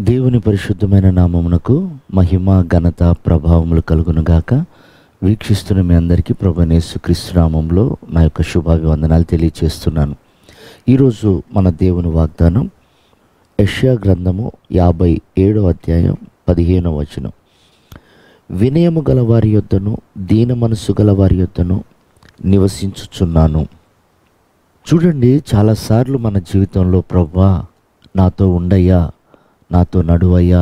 దేవుని పరిశుద్ధమైన నామమునకు మహిమ ఘనత ప్రభావములు కలుగునుగాక. వీక్షిస్తున్న మీ అందరికీ ప్రభువైన యేసుక్రీస్తు నామములో నా యొక్క శుభాభివందనాలు తెలియజేస్తున్నాను. ఈరోజు మన దేవుని వాగ్దానం యెషయా గ్రంథము 57వ అధ్యాయం 15వ వచనం. వినయము గల వారి యొద్దను దీన మనస్సు గల వారి యొద్దను నివసించుచున్నాను. చూడండి, చాలాసార్లు మన జీవితంలో ప్రభువా నాతో ఉండయ్యా, నాతో నడువయ్యా,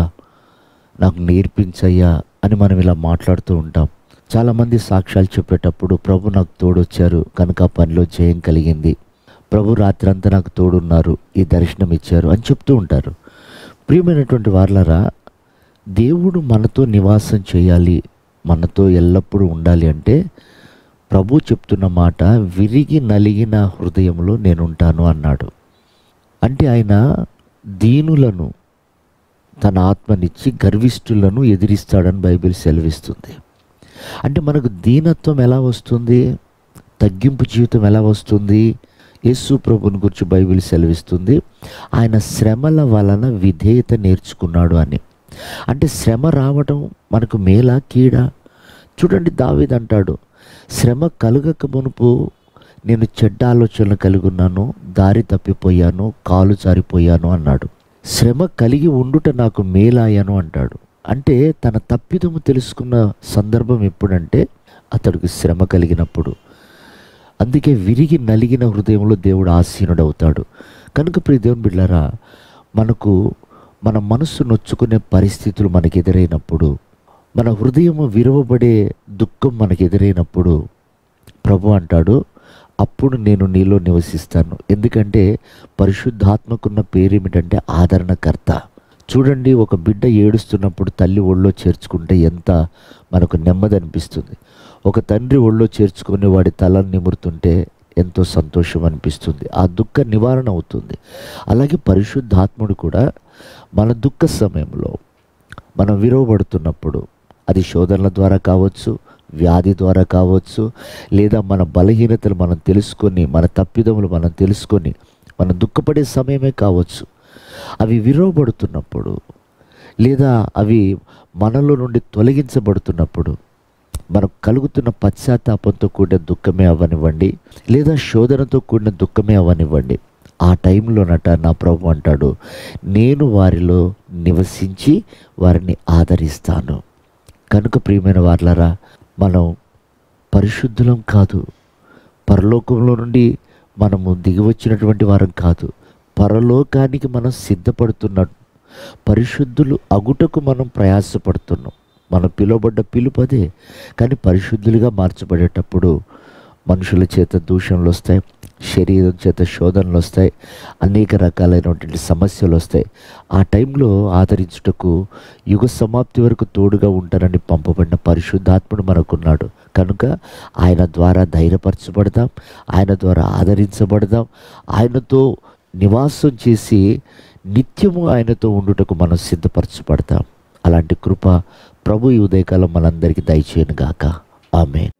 నాకు నేర్పించయ్యా అని మనం ఇలా మాట్లాడుతూ ఉంటాం. చాలామంది సాక్ష్యాలు చెప్పేటప్పుడు ప్రభు నాకు తోడొచ్చారు కనుక ఆ పనిలో జయం కలిగింది, ప్రభు రాత్రంతా నాకు తోడున్నారు, ఈ దర్శనం ఇచ్చారు అని చెప్తూ ఉంటారు. ప్రియమైనటువంటి వారలారా, దేవుడు మనతో నివాసం చేయాలి, మనతో ఎల్లప్పుడూ ఉండాలి అంటే ప్రభు చెప్తున్న మాట విరిగి నలిగిన హృదయంలో నేనుంటాను అన్నాడు. అంటే ఆయన దీనులను తన ఆత్మనిచ్చి గర్విష్ఠులను ఎదిరిస్తాడని బైబిల్ సెలవిస్తుంది. అంటే మనకు దీనత్వం ఎలా వస్తుంది, తగ్గింపు జీవితం ఎలా వస్తుంది? యేసు ప్రభుని గురించి బైబిల్ సెలవిస్తుంది, ఆయన శ్రమల వలన విధేయత నేర్చుకున్నాడు అని. అంటే శ్రమ రావడం మనకు మేలా కీడా? చూడండి, దావీదు అంటాడు, శ్రమ కలుగక మునుపు నేను చెడ్డ ఆలోచనలు కలిగి ఉన్నాను, దారి తప్పిపోయాను, కాలు జారిపోయాను అన్నాడు. శ్రమ కలిగి ఉండుట నాకు మేలాయను అంటాడు. అంటే తన తప్పిదము తెలుసుకున్న సందర్భం ఎప్పుడంటే అతడికి శ్రమ కలిగినప్పుడు. అందుకే విరిగి నలిగిన హృదయంలో దేవుడు ఆసీనుడవుతాడు. కనుక ప్రియ దేవుని బిడ్డలారా, మనకు మన మనస్సు నొచ్చుకునే పరిస్థితులు మనకు ఎదురైనప్పుడు, మన హృదయం విరవబడే దుఃఖం మనకు ఎదురైనప్పుడు ప్రభు అంటాడు, అప్పుడు నేను నీలో నివసిస్తాను. ఎందుకంటే పరిశుద్ధాత్మకున్న పేరు ఏమిటంటే ఆదరణకర్త. చూడండి, ఒక బిడ్డ ఏడుస్తున్నప్పుడు తల్లి ఒళ్ళో చేర్చుకుంటే ఎంత మనకు నెమ్మది అనిపిస్తుంది. ఒక తండ్రి ఒళ్ళో చేర్చుకొని వాడి తలను నిమురుతుంటే ఎంతో సంతోషం అనిపిస్తుంది, ఆ దుఃఖ నివారణ అవుతుంది. అలాగే పరిశుద్ధాత్ముడు కూడా మన దుఃఖ సమయంలో మనం విరవబడుతున్నప్పుడు, అది శోధనల ద్వారా కావచ్చు, వ్యాధి ద్వారా కావచ్చు, లేదా మన బలహీనతలు మనం తెలుసుకొని, మన తప్పిదములు మనం తెలుసుకొని మనం దుఃఖపడే సమయమే కావచ్చు. అవి విరవబడుతున్నప్పుడు, లేదా అవి మనలో నుండి తొలగించబడుతున్నప్పుడు మనకు కలుగుతున్న పశ్చాత్తాపంతో కూడిన దుఃఖమే అవ్వనివ్వండి, లేదా శోధనతో కూడిన దుఃఖమే అవ్వనివ్వండి, ఆ టైంలోనట నా ప్రభు అంటాడు, నేను వారిలో నివసించి వారిని ఆదరిస్తాను. కనుక ప్రియమైన వారలారా, మనం పరిశుద్ధులం కాదు, పరలోకంలో నుండి మనము దిగివచ్చినటువంటి వారం కాదు, పరలోకానికి మనం సిద్ధపడుతున్నాం. పరిశుద్ధులు అగుటకు మనం ప్రయాసపడుతున్నాం. మనం పిలువబడ్డ పిలుపదే. కానీ పరిశుద్ధులుగా మార్చబడేటప్పుడు మనుషుల చేత దూషణలు వస్తాయి, శరీరం చేత శోధనలు వస్తాయి, అనేక రకాలైనటువంటి సమస్యలు వస్తాయి. ఆ టైంలో ఆదరించుటకు యుగ సమాప్తి వరకు తోడుగా ఉంటానని పంపబడిన పరిశుద్ధాత్ముడు మనకున్నాడు. కనుక ఆయన ద్వారా ధైర్యపరచబడదాం, ఆయన ద్వారా ఆదరించబడదాం, ఆయనతో నివాసం చేసి నిత్యము ఆయనతో ఉండుటకు మనం సిద్ధపరచబడతాం. అలాంటి కృప ప్రభు ఈ ఉదయకాలం మనందరికీ దయచేయను గాక. ఆమేన్.